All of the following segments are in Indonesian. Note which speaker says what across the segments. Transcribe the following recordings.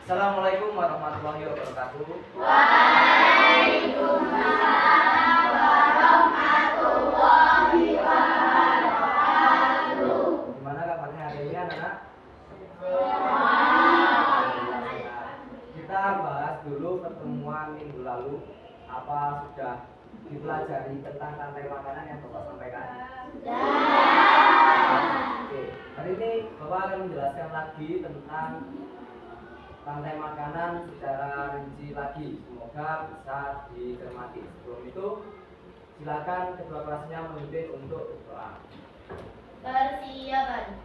Speaker 1: Assalamualaikum warahmatullahi wabarakatuh.
Speaker 2: Waalaikumsalam warahmatullahi wabarakatuh.
Speaker 1: Gimana kabarnya hari ini anak-anak? Kita bahas dulu pertemuan minggu lalu. Apa sudah dipelajari tentang rantai makanan yang Bapak sampaikan? Oke, hari ini Bapak akan menjelaskan lagi tentang rantai makanan secara rinci lagi. Semoga bisa dicermati. Sebelum itu, silakan kedua kelasnya memimpin untuk berdoa.
Speaker 2: Persiapan.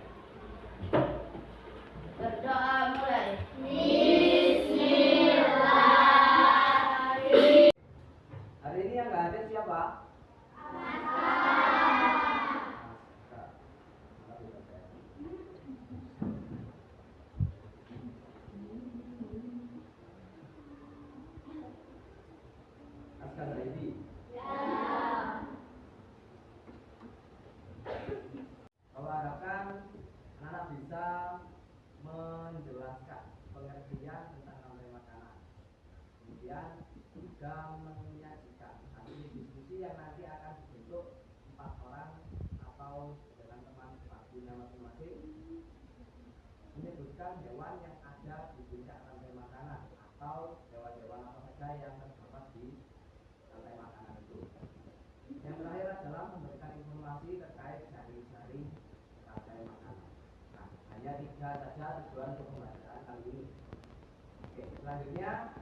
Speaker 2: Berdoa mulai.
Speaker 1: Hari ini yang nggak hadir siapa? Askar Zaidi. Bapak harapkan anak-anak bisa menjelaskan pengertian tentang rantai makanan. Kemudian juga menyajikan hasil diskusi yang nanti akan dibentuk 4 orang atau dengan teman waktunya masing-masing, menyebutkan hewan yang ada di puncak rantai makanan atau hewan-hewan apa saja yang terdapat di rantai makanan itu. Yang terakhir adalah memberikan informasi terkait jaring-jaring rantai makanan. Nah, hanya 3 saja tujuan untuk pembelajaran kali ini. Oke, selanjutnya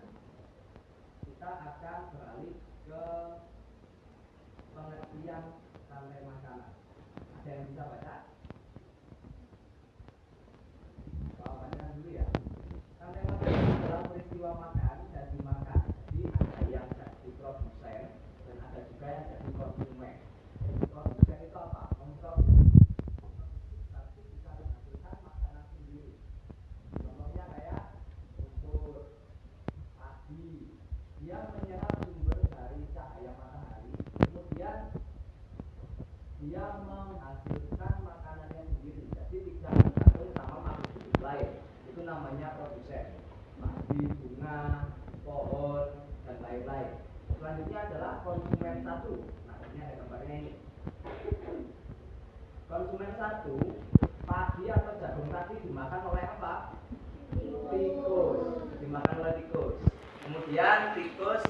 Speaker 1: kita akan beralih ke pengertian rantai makanan. Ada yang bisa baca? Baca dulu ya. Rantai makanan adalah peristiwa makan dan dimakan. Jadi ada yang jadi produsen dan ada juga yang jadi konsumen. Produsen itu apa? Memproduksi tapi bisa menghasilkan makanan sendiri. Contohnya kayak rumput, padi, dia menyerap sumber dari cahaya matahari, kemudian dia menghasilkan makanannya sendiri. Jadi tidak bergantung sama makhluk hidup lain. Itu namanya produsen. Padi, bunga, pohon, dan lain-lain. Selanjutnya adalah konsumen satu. Nah, ini ada gambarnya ini. Konsumen satu, padi atau jagung tadi dimakan oleh apa? Tikus. Dimakan oleh tikus. Kemudian tikus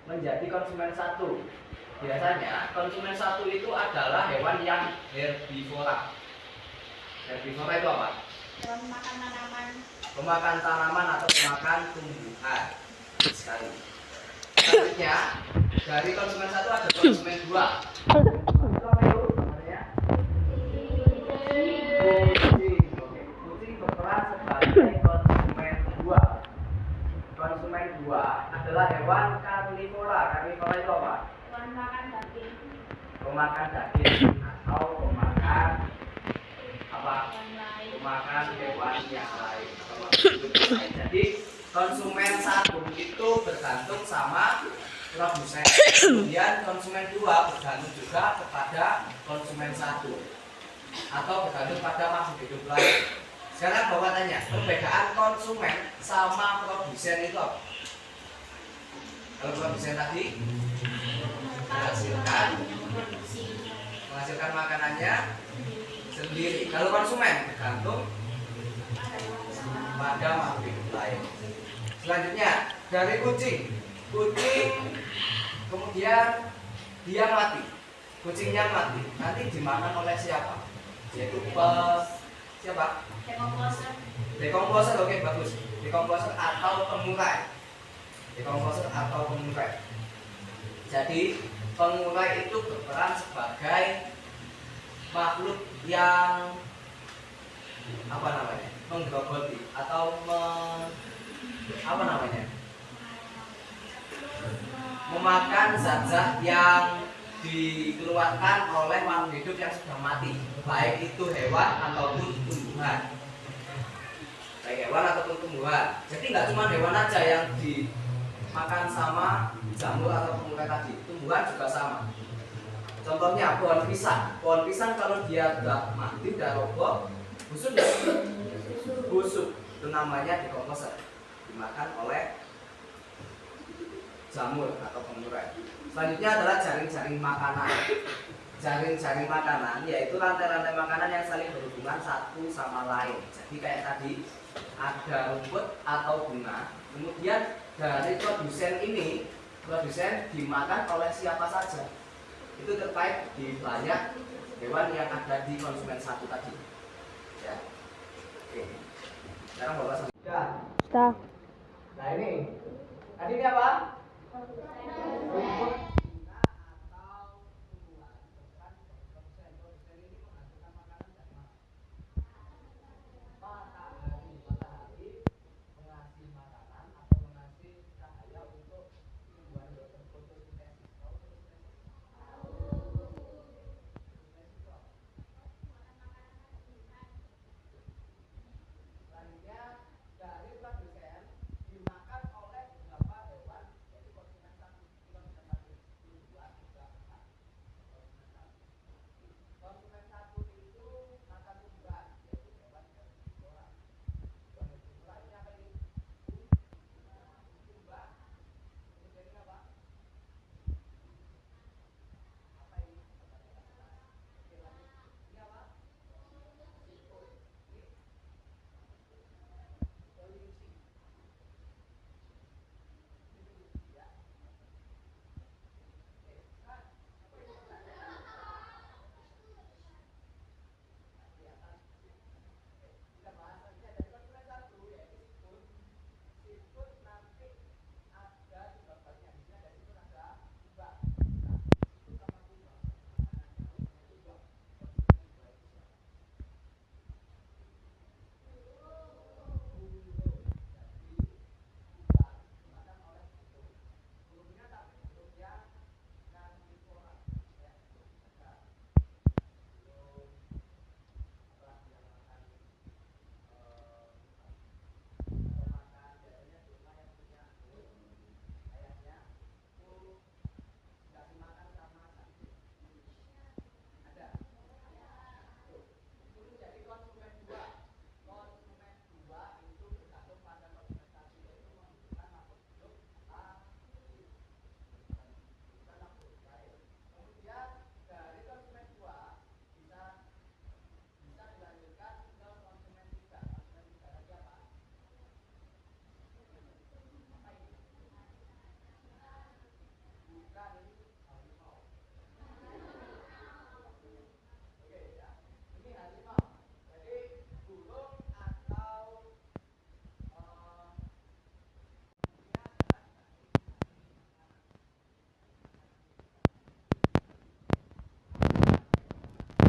Speaker 1: menjadi konsumen satu. Biasanya konsumen satu itu adalah hewan yang herbivora. Herbivora itu apa?
Speaker 2: Pemakan tanaman.
Speaker 1: Pemakan tanaman atau pemakan tumbuhan. Sekali. Selanjutnya dari konsumen satu ada konsumen dua. Itu apa itu? Namanya? Kucing. Oke. Kucing berperan sebagai konsumen dua. Konsumen dua adalah hewan karnivora. Karnivora itu apa?
Speaker 2: Hewan makan daging.
Speaker 1: Pemakan daging atau pemakan apa?
Speaker 2: Hewan lain.
Speaker 1: Pemakan hewan yang lain atau makhluk hidup yang lain. Jadi konsumen satu itu bergantung sama produsen. Kemudian konsumen dua bergantung juga kepada konsumen satu atau bergantung pada makhluk hidup lain. Sekarang Bapak tanya, perbedaan konsumen sama produsen itu apa? Kalau produsen tadi menghasilkan makanannya sendiri. Kalau konsumen bergantung pada makhluk hidup lain. Selanjutnya dari kucing. Kucing kemudian dia mati. Kucingnya mati. Nanti dimakan oleh siapa? Yaitu siapa? Dekomposer. Oke, bagus. Dekomposer atau pengurai. Dekomposer atau pengurai. Jadi pengurai itu berperan sebagai makhluk yang apa namanya? Menggerogoti atau apa namanya? Memakan zat-zat yang dikeluarkan oleh makhluk hidup yang sudah mati, baik itu hewan ataupun tumbuhan. Baik hewan ataupun tumbuhan. Jadi nggak cuma hewan aja yang dimakan sama jamur atau pengurai tadi, tumbuhan juga sama. Contohnya pohon pisang. Pohon pisang kalau dia udah mati, udah roboh, busuk nggak? Busuk. Itu namanya dekomposer. dimakan oleh jamur atau pengurai. Selanjutnya adalah jaring-jaring makanan. Jaring-jaring makanan yaitu rantai-rantai makanan yang saling berhubungan satu sama lain. Jadi kayak tadi ada rumput atau bunga, kemudian dari produsen ini, produsen dimakan oleh siapa saja. Itu terkait di banyak hewan yang ada di konsumen satu tadi. Ya. Oke. Sekarang Bapak sudah. Nah ini apa? Rumput.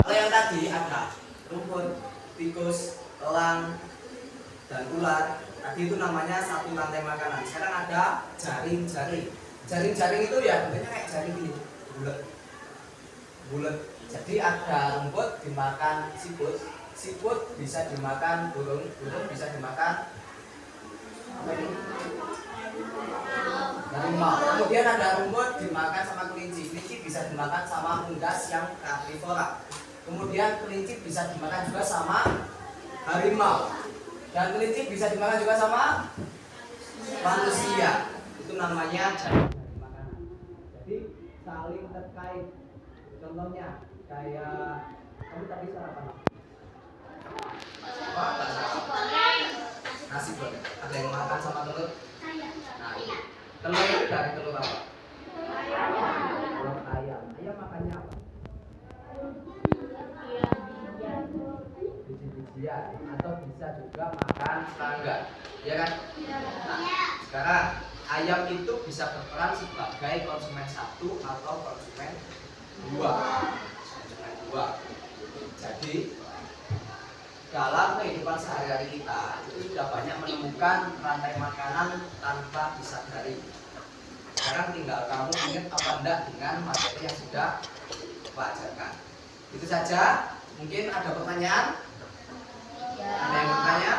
Speaker 1: Kalau yang tadi ada rumput, tikus, elang, dan ular, tadi itu namanya satu rantai makanan. Sekarang ada jaring-jaring. Jaring-jaring itu ya bentuknya kayak jaring ini, bulat. Jadi ada rumput dimakan siput, siput bisa dimakan burung, burung bisa dimakan apa ini? Harimau. Kemudian ada rumput dimakan sama kelinci, kelinci bisa dimakan sama unggas yang karnivora. Kemudian kelinci bisa dimakan juga sama harimau. Dan kelinci bisa dimakan juga sama manusia. Itu namanya jaring makanan. Jadi saling terkait. Contohnya kayak kamu tadi sarapan apa? Nasi goreng. Ada yang makan sama telur? Nah, telur itu dari telur apa? Telur ayam. Ayam makannya apa? Biji-bijian atau bisa juga makan serangga, ya kan? Nah, sekarang ayam itu bisa berperan sebagai konsumen satu atau konsumen dua. Jadi dalam kehidupan sehari-hari kita itu sudah banyak menemukan rantai makanan tanpa disadari. Sekarang tinggal kamu ingat apa enggak dengan materi yang sudah Pak ajarkan. Itu saja. Mungkin ada pertanyaan? Ada yang bertanya?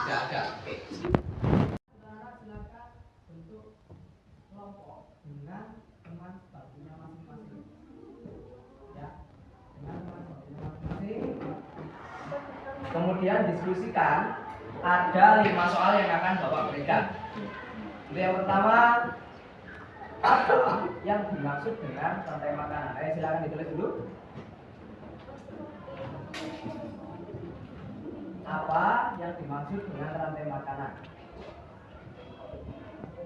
Speaker 1: Tidak ada. Oke. Silakan bentuk kelompok dengan teman baginya masing-masing. Ya, dengan teman baginya masing-masing. Kemudian diskusikan ada 5 soal yang akan Bapak berikan. Untuk yang pertama, apa yang dimaksud dengan rantai makanan? Ayo silakan ditulis dulu. Apa yang dimaksud dengan rantai makanan?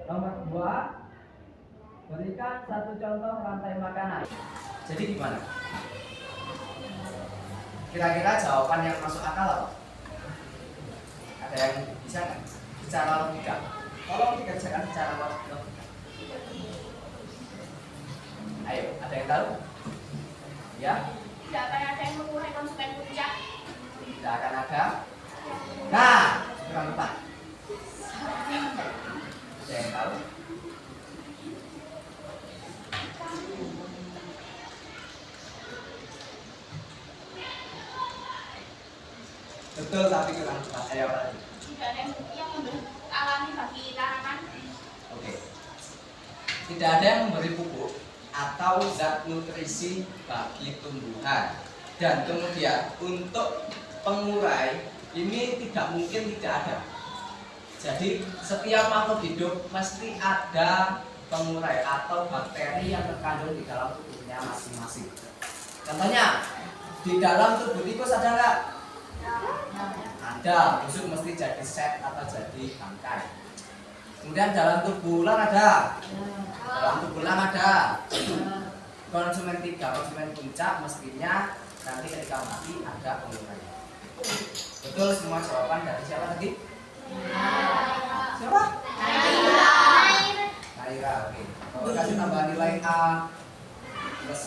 Speaker 1: Nomor 2, berikan satu contoh rantai makanan. Jadi gimana? Kira-kira jawaban yang masuk akal apa? Ada yang bisa nggak? Secara logika. Tolong dikerjakan secara logika. Ayo, ada yang tahu? Ya?
Speaker 2: Tidak akan ada yang mengurangi konsumen puncak.
Speaker 1: Tidak akan ada. Nah, kurang tepat. Ada yang tahu? Betul tapi kurang tepat. Ayo apa lagi?
Speaker 2: Tidak ada yang memberi alami bagi tanaman.
Speaker 1: Oke. Tidak ada yang memberi pupuk atau zat nutrisi bagi tumbuhan. Dan kemudian untuk pengurai ini tidak mungkin tidak ada. Jadi setiap makhluk hidup mesti ada pengurai atau bakteri yang terkandung di dalam tubuhnya masing-masing. Contohnya di dalam tubuh tikus ada nggak? Ada. Busuk mesti jadi set atau jadi bangkai. Kemudian dalam tubuh ular ada. Dalam tubuh ular ada. Konsumen 3, konsumen puncak mestinya nanti ketika mati ada pengurai. Betul semua jawaban dari siapa tadi? Siapa? Naira. Oke. Kalau kasih tambahan nilai A plus.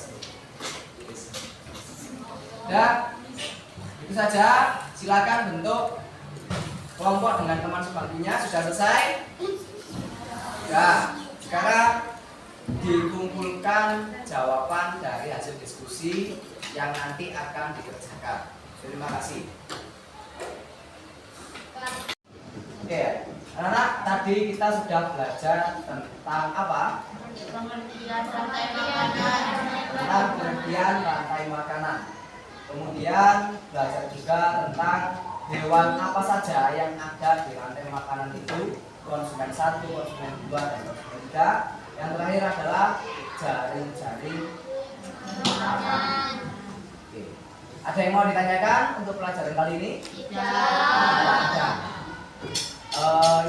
Speaker 1: Dan itu saja. Silakan bentuk kelompok dengan teman sebangkunya. Sudah selesai? Ya. Sekarang dikumpulkan jawaban dari hasil diskusi yang nanti akan dikerjakan. Terima kasih. Oke, anak-anak, tadi kita sudah belajar tentang apa?
Speaker 2: Pengertian rantai makanan.
Speaker 1: Tentang pengertian rantai makanan. Kemudian belajar juga tentang hewan apa saja yang ada di rantai makanan itu, konsumen 1, konsumen 2, dan konsumen 3. Yang terakhir adalah jaring-jaring makanan. Oke. Ada yang mau ditanyakan untuk pelajaran kali ini? Tidak ada.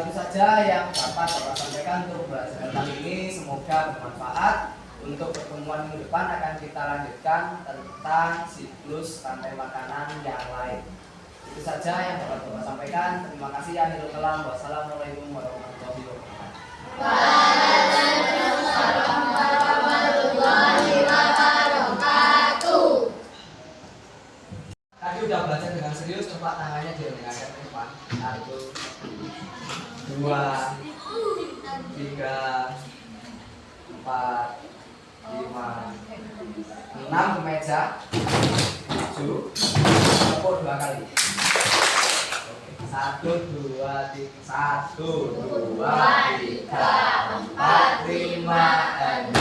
Speaker 1: Itu saja yang dapat Bapak sampaikan untuk pelajaran kali ini. Semoga bermanfaat. Untuk pertemuan minggu depan akan kita lanjutkan tentang siklus rantai makanan yang lain. Itu saja yang dapat Bapak sampaikan. Terima kasih. Akhirul kalam. Wassalamualaikum warahmatullahi wabarakatuh.
Speaker 2: Waalaikumsalam warahmatullahi wabarakatuh.
Speaker 1: Tadi udah belajar dengan serius, coba tangannya direnggangkan ke depan. 1, 2, 3, 4, 5, 6 ke meja. 7, tepuk 2 kali. 1, 2, 3, 1, 2, 3, 4, 5, 6,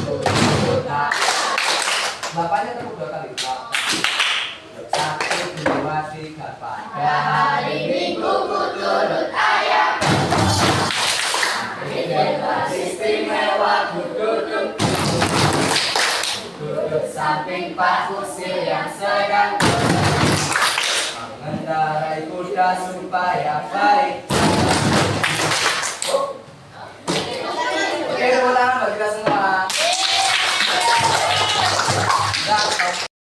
Speaker 1: 7, 8. Bapaknya tepuk 2 kali. 1, 2, 3, 4.
Speaker 2: Pada hari Minggu ku turut ayam.
Speaker 1: Hari istimewa ku duduk samping Pak Usil yang sedang mengendarai kuda supaya baik. Oke, tepuk tangan buat kita semua.